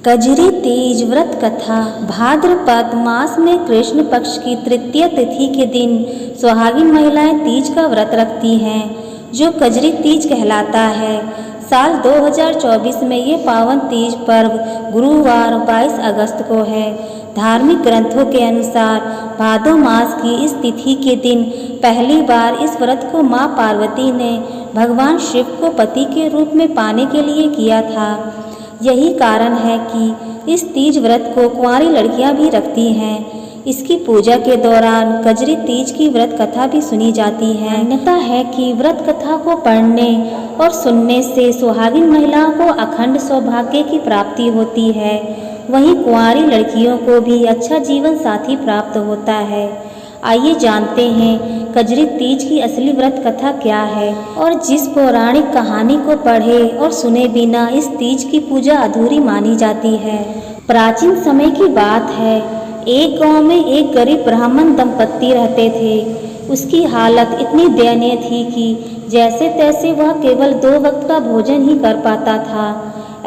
कजरी तीज व्रत कथा। भाद्रपद मास में कृष्ण पक्ष की तृतीय तिथि के दिन सुहागिन महिलाएं तीज का व्रत रखती हैं, जो कजरी तीज कहलाता है। साल 2024 में ये पावन तीज पर्व गुरुवार 22 अगस्त को है। धार्मिक ग्रंथों के अनुसार भादो मास की इस तिथि के दिन पहली बार इस व्रत को मां पार्वती ने भगवान शिव को पति के रूप में पाने के लिए किया था। यही कारण है कि इस तीज व्रत को कुंवारी लड़कियां भी रखती हैं। इसकी पूजा के दौरान कजरी तीज की व्रत कथा भी सुनी जाती है। मान्यता है कि व्रत कथा को पढ़ने और सुनने से सुहागिन महिलाओं को अखंड सौभाग्य की प्राप्ति होती है। वहीं कुंवारी लड़कियों को भी अच्छा जीवन साथी प्राप्त होता है। आइए जानते हैं कजरी तीज की असली व्रत कथा क्या है और जिस पौराणिक कहानी को पढ़े और सुने बिना इस तीज की पूजा अधूरी मानी जाती है। प्राचीन समय की बात है। एक गांव में एक गरीब ब्राह्मण दंपत्ति रहते थे। उसकी हालत इतनी दयनीय थी कि जैसे तैसे वह केवल 2 वक्त का भोजन ही कर पाता था।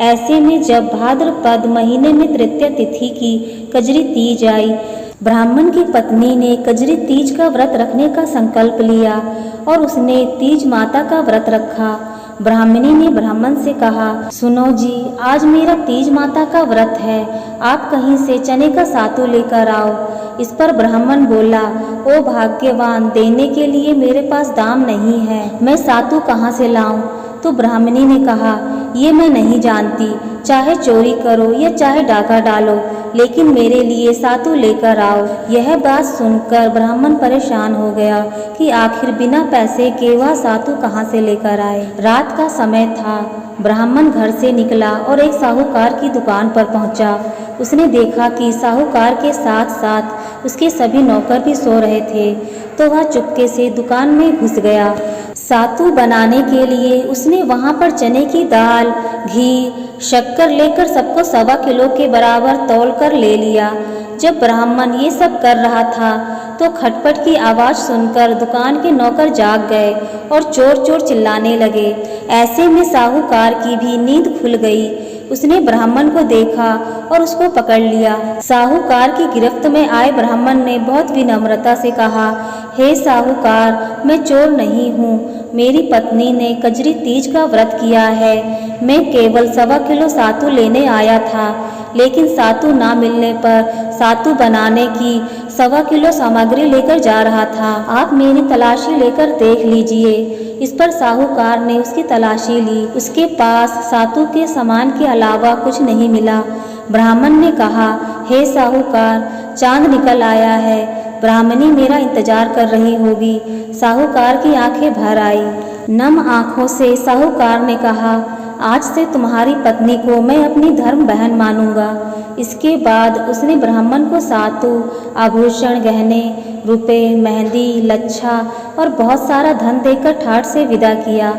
ऐसे में जब भाद्रपद महीने में तृतीय तिथि की कजरी तीज आई, ब्राह्मण की पत्नी ने कजरी तीज का व्रत रखने का संकल्प लिया और उसने तीज माता का व्रत रखा। ब्राह्मणी ने ब्राह्मण से कहा, सुनो जी, आज मेरा तीज माता का व्रत है, आप कहीं से चने का सातू लेकर आओ। इस पर ब्राह्मण बोला, ओ भाग्यवान, देने के लिए मेरे पास दाम नहीं है, मैं सातू कहाँ से लाऊं? तो ब्राह्मणी ने कहा, ये मैं नहीं जानती, चाहे चोरी करो या चाहे डाका डालो, लेकिन मेरे लिए सातू लेकर आओ। यह बात सुनकर ब्राह्मण परेशान हो गया कि आखिर बिना पैसे के वह सातू कहाँ से लेकर आए। रात का समय था। ब्राह्मण घर से निकला और एक साहूकार की दुकान पर पहुंचा। उसने देखा कि साहूकार के साथ साथ उसके सभी नौकर भी सो रहे थे, तो वह चुपके से दुकान में घुस गया। सातू बनाने के लिए उसने वहां पर चने की दाल, घी, शक्कर लेकर सबको 1.25 किलो के बराबर तौल कर ले लिया। जब ब्राह्मण ये सब कर रहा था तो खटपट की आवाज़ सुनकर दुकान के नौकर जाग गए और चोर चोर चिल्लाने लगे। ऐसे में साहूकार की भी नींद खुल गई। उसने ब्राह्मण को देखा और उसको पकड़ लिया। साहूकार की गिरफ्त में आए ब्राह्मण ने बहुत विनम्रता से कहा, हे साहूकार, मैं चोर नहीं हूँ, मेरी पत्नी ने कजरी तीज का व्रत किया है। मैं केवल 1.25 किलो सातू लेने आया था, लेकिन सातू ना मिलने पर सातू बनाने की 1.25 किलो सामग्री लेकर जा रहा था। आप मेरी तलाशी लेकर देख लीजिए। इस पर साहूकार ने उसकी तलाशी ली। उसके पास सातू के सामान के अलावा कुछ नहीं मिला। ब्राह्मण ने कहा, हे साहूकार, चांद निकल आया है, ब्राह्मणी मेरा इंतजार कर रही होगी। साहूकार की आंखें भर आई। नम आंखों से साहूकार ने कहा, आज से तुम्हारी पत्नी को मैं अपनी धर्म बहन मानूंगा। इसके बाद उसने ब्राह्मण को सातू, आभूषण, गहने, रुपए, मेहंदी, लच्छा और बहुत सारा धन देकर ठाठ से विदा किया।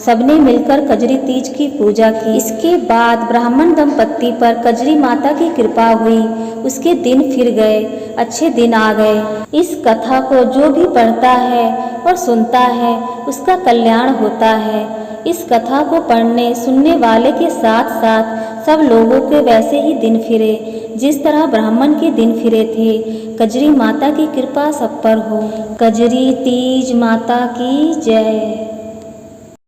सबने मिलकर कजरी तीज की पूजा की। इसके बाद ब्राह्मण दंपत्ति पर कजरी माता की कृपा हुई। उसके दिन फिर गए, अच्छे दिन आ गए। इस कथा को जो भी पढ़ता है और सुनता है उसका कल्याण होता है। इस कथा को पढ़ने सुनने वाले के साथ साथ सब लोगों के वैसे ही दिन फिरे जिस तरह ब्राह्मण के दिन फिरे थे। कजरी माता की कृपा सब पर हो। कजरी तीज माता की जय।